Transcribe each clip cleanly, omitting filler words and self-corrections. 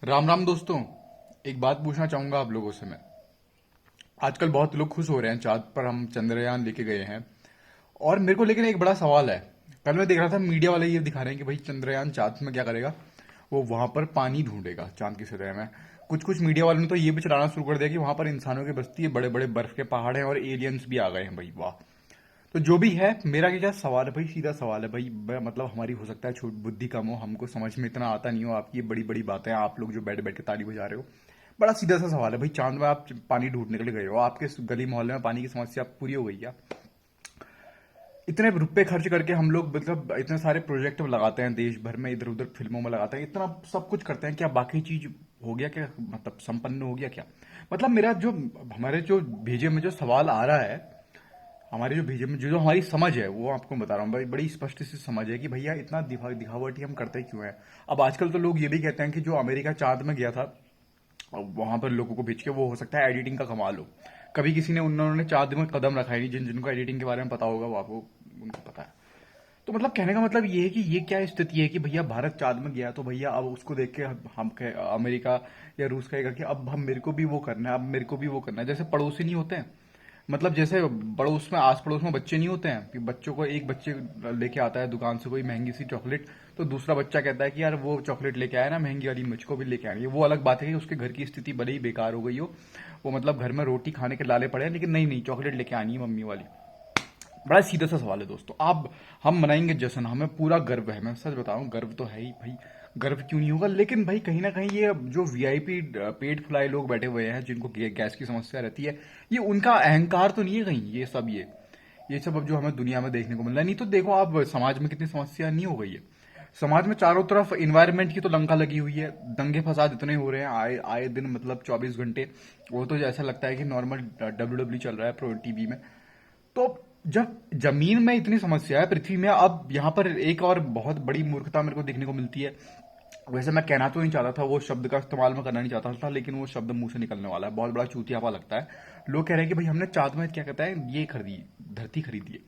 राम राम दोस्तों। एक बात पूछना चाहूंगा आप लोगों से मैं। आजकल बहुत लोग खुश हो रहे हैं चांद पर हम चंद्रयान लेके गए हैं। और मेरे को लेकिन एक बड़ा सवाल है। कल मैं देख रहा था मीडिया वाले ये दिखा रहे हैं कि भाई चंद्रयान चांद में क्या करेगा। वो वहां पर पानी ढूंढेगा चांद की सतह में। कुछ कुछ मीडिया वालों ने तो ये भी चलाना शुरू कर दिया कि वहां पर इंसानों की बस्ती है, बड़े बड़े बर्फ के पहाड़ हैं और एलियंस भी आ गए हैं। भाई वाह। तो जो भी है, मेरा क्या सवाल है भाई, सीधा सवाल है भाई। मतलब हमारी हो सकता है छोट बुद्धि कम हो, हमको समझ में इतना आता नहीं हो, आपकी ये बड़ी बड़ी बातें हैं, आप लोग जो बैठ बैठ के ताली बजा रहे हो। बड़ा सीधा सा सवाल है भाई, चांद में आप पानी ढूंढने के लिए गए हो, आपके गली मोहल्ले में पानी की समस्या पूरी हो गई क्या? इतने रुपए खर्च करके हम लोग मतलब इतने सारे प्रोजेक्ट लगाते हैं देश भर में, इधर उधर फिल्मों में लगाते हैं, इतना सब कुछ करते हैं, क्या बाकी चीज हो गया क्या? मतलब संपन्न हो गया क्या? मतलब मेरा जो हमारे जो भेजे में जो सवाल आ रहा है, हमारे जो भेजे में जो जो हमारी समझ है वो आपको बता रहा हूँ भाई, बड़ी स्पष्ट सी समझ है कि भैया इतना दिखावटी हम करते क्यों हैं। अब आजकल तो लोग ये भी कहते हैं कि जो अमेरिका चांद में गया था, वहां पर लोगों को भेज के, वो हो सकता है एडिटिंग का कमाल हो। कभी किसी ने उन्होंने चांद में कदम रखा ही नहीं। जिनको एडिटिंग के बारे में पता होगा वो आपको, उनको पता है। तो मतलब कहने का मतलब ये है कि ये क्या स्थिति है कि भैया भारत चांद में गया तो भैया अब उसको देख के अमेरिका या रूस कहेगा कि अब हम मेरे को भी वो करना है, अब मेरे को भी वो करना है। जैसे पड़ोसी नहीं होते हैं, मतलब जैसे पड़ोस में, आस पड़ोस में बच्चे नहीं होते हैं कि बच्चों को, एक बच्चे लेके आता है दुकान से कोई महंगी सी चॉकलेट, तो दूसरा बच्चा कहता है कि यार वो चॉकलेट लेके आया ना महंगी वाली, मुझको भी लेके आनी है। वो अलग बात है कि उसके घर की स्थिति बड़ी ही बेकार हो गई हो, वो मतलब घर में रोटी खाने के लाले पड़े हैं, लेकिन नहीं नहीं चॉकलेट लेके आनी है मम्मी वाली। बड़ा सीधा सा सवाल है दोस्तों। आप, हम मनाएंगे जश्न, हमें पूरा गर्व है, मैं सच बताऊं गर्व तो है ही भाई। गर्व क्यों नहीं होगा, लेकिन भाई कहीं ना कहीं ये जो वीआईपी पेट फुलाए लोग बैठे हुए हैं जिनको गैस की समस्या रहती है, ये उनका अहंकार तो नहीं है कहीं ये सब अब जो हमें दुनिया में देखने को मिल रहा है। नहीं तो देखो आप समाज में कितनी समस्या नहीं हो गई है। समाज में चारों तरफ इन्वायरमेंट की तो लंका लगी हुई है, दंगे फसाद इतने हो रहे हैं आए आए दिन, मतलब 24 घंटे। वो तो ऐसा लगता है कि नॉर्मल डब्ल्यू चल रहा है प्रो टीवी में। तो जब जमीन में इतनी समस्या है पृथ्वी में, अब यहां पर एक और बहुत बड़ी मूर्खता मेरे को देखने को मिलती है। वैसे मैं कहना तो नहीं चाहता था, वो शब्द का इस्तेमाल मैं करना नहीं चाहता था, लेकिन वो शब्द मुंह से निकलने वाला है, बहुत बड़ा चूतियापा लगता है। लोग कह रहे हैं कि भाई हमने चांद में क्या कहता है ये खरीदी, धरती खरीदी है।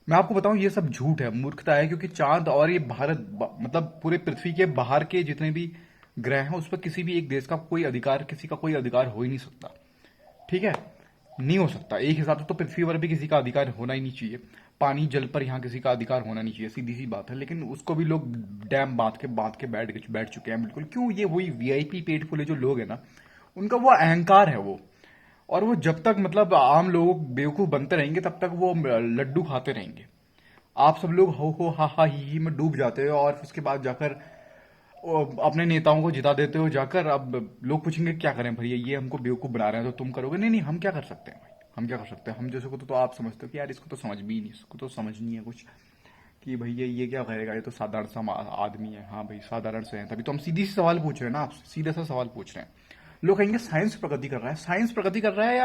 मैं आपको बताऊं ये सब झूठ है, मूर्खता है, क्योंकि चांद और ये भारत मतलब पूरे पृथ्वी के बाहर के जितने भी ग्रह हैं उस पर किसी भी एक देश का कोई अधिकार, किसी का कोई अधिकार हो ही नहीं सकता। ठीक है, नहीं हो सकता। एक हिसाब से तो पृथ्वी पर भी किसी का अधिकार होना ही नहीं चाहिए। पानी जल पर यहाँ किसी का अधिकार होना नहीं चाहिए, सीधी सी बात है। लेकिन उसको भी लोग डैम बांध के बैठ बैठ चुके हैं बिल्कुल। क्यों? ये वही वीआईपी पेट फुले जो लोग हैं ना, उनका वो अहंकार है वो। और वो जब तक मतलब आम लोग बेवकूफ बनते रहेंगे तब तक वो लड्डू खाते रहेंगे। आप सब लोग हो हा ही में डूब जाते हो, और उसके बाद जाकर वो अपने नेताओं को जिता देते हो जाकर। अब लोग पूछेंगे क्या करें भैया, ये हमको बेवकूफ बना रहे हैं तो तुम करोगे? नहीं नहीं, हम क्या कर सकते हैं भाई, हम क्या कर सकते हैं? हम जैसे को तो आप समझते हो कि यार इसको तो समझ भी नहीं, इसको तो समझ नहीं है कुछ, कि भैया ये क्या करेगा, ये तो साधारण सा आदमी है। हाँ भाई साधारण से है, तभी तो हम सीधी सी सवाल पूछ रहे हैं ना आपसे, सीधा सा सवाल पूछ रहे हैं। लोग कहेंगे साइंस प्रगति कर रहा है, साइंस प्रगति कर रहा है,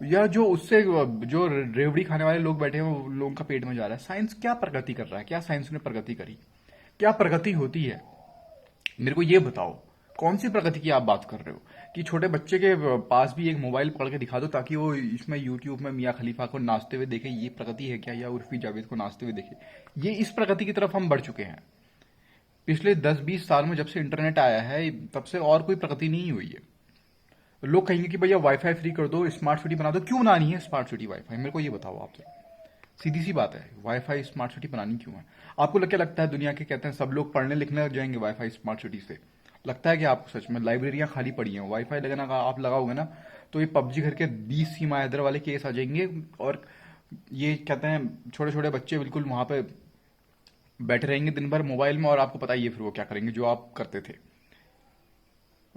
या जो उससे जो रेवड़ी खाने वाले लोग बैठे हैं वो लोगों का पेट में जा रहा है। साइंस क्या प्रगति कर रहा है? क्या साइंस ने प्रगति करी? क्या प्रगति होती है? मेरे को ये बताओ, कौन सी प्रगति की आप बात कर रहे हो? कि छोटे बच्चे के पास भी एक मोबाइल पकड़ के दिखा दो ताकि वो इसमें यूट्यूब में मियाँ खलीफा को नाचते हुए देखे, ये प्रगति है क्या? या उर्फी जावेद को नाचते हुए देखे? ये इस प्रगति की तरफ हम बढ़ चुके हैं। पिछले 10-20 साल में जब से इंटरनेट आया है तब से और कोई प्रगति नहीं हुई है। लोग कहेंगे कि भैया वाईफाई फ्री कर दो, स्मार्ट सिटी बना दो। क्यों बनानी है स्मार्ट सिटी वाईफाई? मेरे को ये बताओ आपसे, सीधी सी बात है, वाईफाई स्मार्ट सिटी बनानी क्यों है? आपको क्या लगता है दुनिया के कहते हैं सब लोग पढ़ने लिखने लग जाएंगे वाईफाई स्मार्ट सिटी से? लगता है कि आपको सच में लाइब्रेरियां खाली पड़ी हैं? वाईफाई लगाना का आप लगाओगे ना, तो ये पबजी घर के 20 सीमा हैदर वाले केस आ जाएंगे। और ये कहते हैं छोटे छोटे बच्चे बिल्कुल वहां पे बैठे रहेंगे दिन भर मोबाइल में, और आपको पता ही है फिर वो क्या करेंगे जो आप करते थे।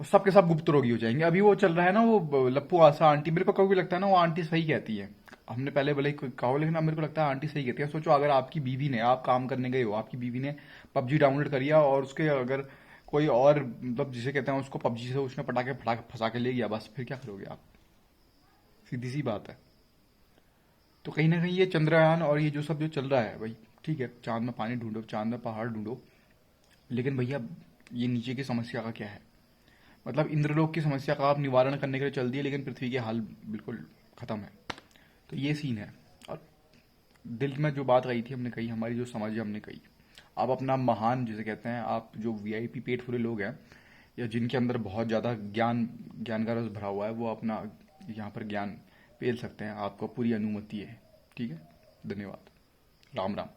वो सबके सब गुप्त रोगी हो जाएंगे। अभी वो चल रहा है ना वो लप्पू आशा आंटी, मेरे को कभी लगता है ना वो आंटी सही कहती है। हमने पहले भले ही कहा हो, लेकिन अब मेरे को लगता है आंटी सही कहती है। सोचो अगर आपकी बीवी ने, आप काम करने गए हो, आपकी बीवी ने पबजी डाउनलोड करिया और उसके अगर कोई और मतलब जिसे कहते हैं उसको पबजी से उसने पटाके फटा फंसा के ले गया, बस फिर क्या करोगे आप? सीधी सी बात है। तो कहीं ना कहीं ये चंद्रयान और ये जो सब जो चल रहा है भाई, ठीक है चांद में पानी ढूंढो, चांद में पहाड़ ढूंढो, लेकिन भैया ये नीचे की समस्या का क्या है? मतलब इंद्रलोक की समस्या का आप निवारण करने के लिए चल दिए, लेकिन पृथ्वी के हाल बिल्कुल खत्म है। तो ये सीन है। और दिल में जो बात कही थी हमने कही, हमारी जो समझ है हमने कही। आप अपना महान जिसे कहते हैं, आप जो वीआईपी पेट फुले लोग हैं, या जिनके अंदर बहुत ज़्यादा ज्ञान का रस भरा हुआ है, वो अपना यहाँ पर ज्ञान पेल सकते हैं। आपको पूरी अनुमति है। ठीक है, धन्यवाद। राम राम।